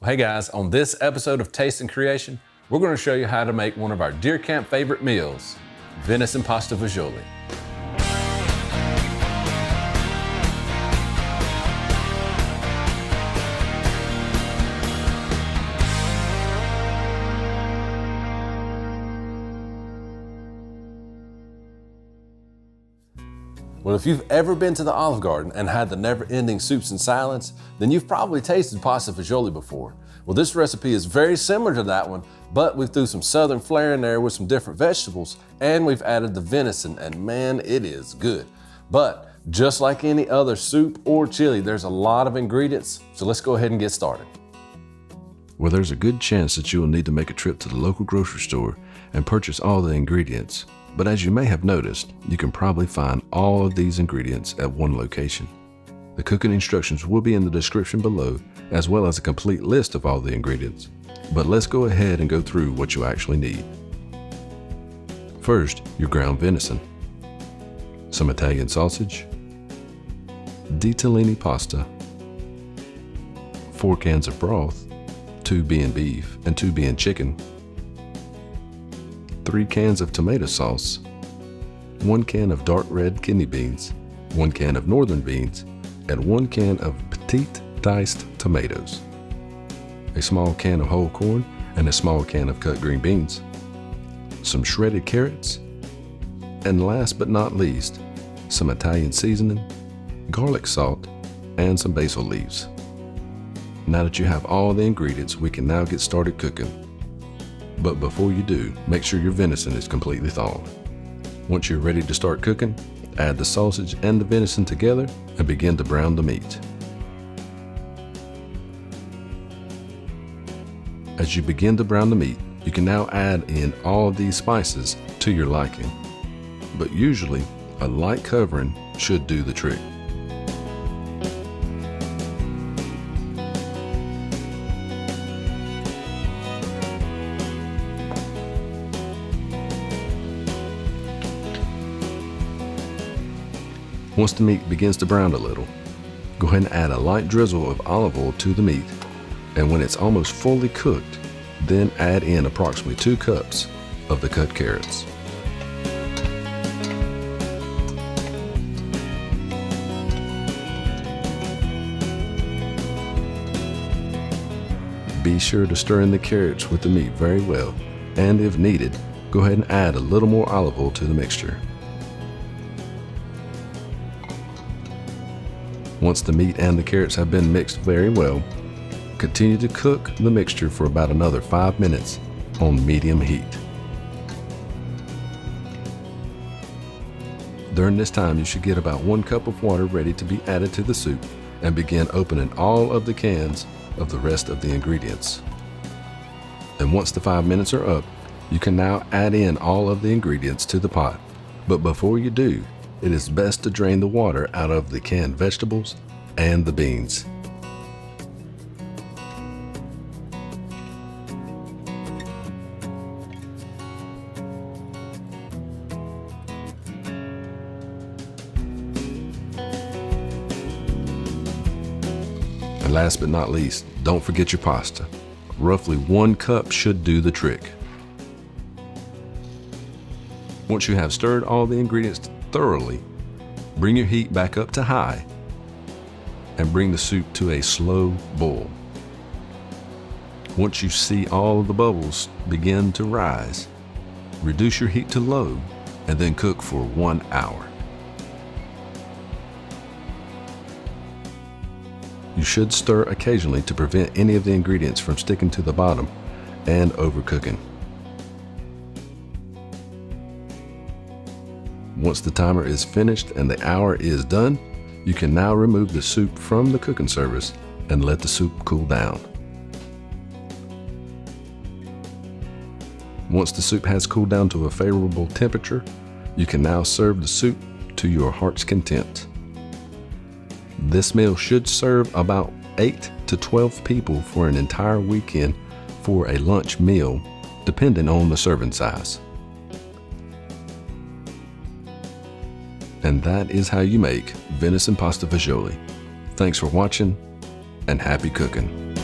Hey guys, on this episode of Taste and Creation, we're going to show you how to make one of our deer camp favorite meals, venison pasta fagioli. Well, if you've ever been to the Olive Garden and had the never-ending soups and salads, then you've probably tasted pasta fagioli before. Well, this recipe is very similar to that one, but we threw some southern flair in there with some different vegetables, and we've added the venison, and man, it is good. But just like any other soup or chili, there's a lot of ingredients, so let's go ahead and get started. Well, there's a good chance that you will need to make a trip to the local grocery store and purchase all the ingredients. But as you may have noticed, you can probably find all of these ingredients at one location. The cooking instructions will be in the description below, as well as a complete list of all the ingredients. But let's go ahead and go through what you actually need. First, your ground venison, some Italian sausage, ditalini pasta, 4 cans of broth, 2 being beef and 2 being chicken, 3 cans of tomato sauce, 1 can of dark red kidney beans, 1 can of northern beans, and 1 can of petite diced tomatoes, a small can of whole corn, and a small can of cut green beans, some shredded carrots, and last but not least, some Italian seasoning, garlic salt, and some basil leaves. Now that you have all the ingredients, we can now get started cooking. But before you do, make sure your venison is completely thawed. Once you're ready to start cooking, add the sausage and the venison together and begin to brown the meat. As you begin to brown the meat, you can now add in all of these spices to your liking. But usually, a light covering should do the trick. Once the meat begins to brown a little, go ahead and add a light drizzle of olive oil to the meat, and when it's almost fully cooked, then add in approximately 2 cups of the cut carrots. Be sure to stir in the carrots with the meat very well, and if needed, go ahead and add a little more olive oil to the mixture. Once the meat and the carrots have been mixed very well, continue to cook the mixture for about another 5 minutes on medium heat. During this time, you should get about 1 cup of water ready to be added to the soup and begin opening all of the cans of the rest of the ingredients. And once the 5 minutes are up, you can now add in all of the ingredients to the pot. But before you do, it is best to drain the water out of the canned vegetables and the beans. And last but not least, don't forget your pasta. Roughly 1 cup should do the trick. Once you have stirred all the ingredients thoroughly, bring your heat back up to high and bring the soup to a slow boil. Once you see all of the bubbles begin to rise, reduce your heat to low and then cook for 1 hour. You should stir occasionally to prevent any of the ingredients from sticking to the bottom and overcooking. Once the timer is finished and the hour is done, you can now remove the soup from the cooking service and let the soup cool down. Once the soup has cooled down to a favorable temperature, you can now serve the soup to your heart's content. This meal should serve about 8 to 12 people for an entire weekend for a lunch meal, depending on the serving size. And that is how you make venison pasta fagioli. Thanks for watching and happy cooking.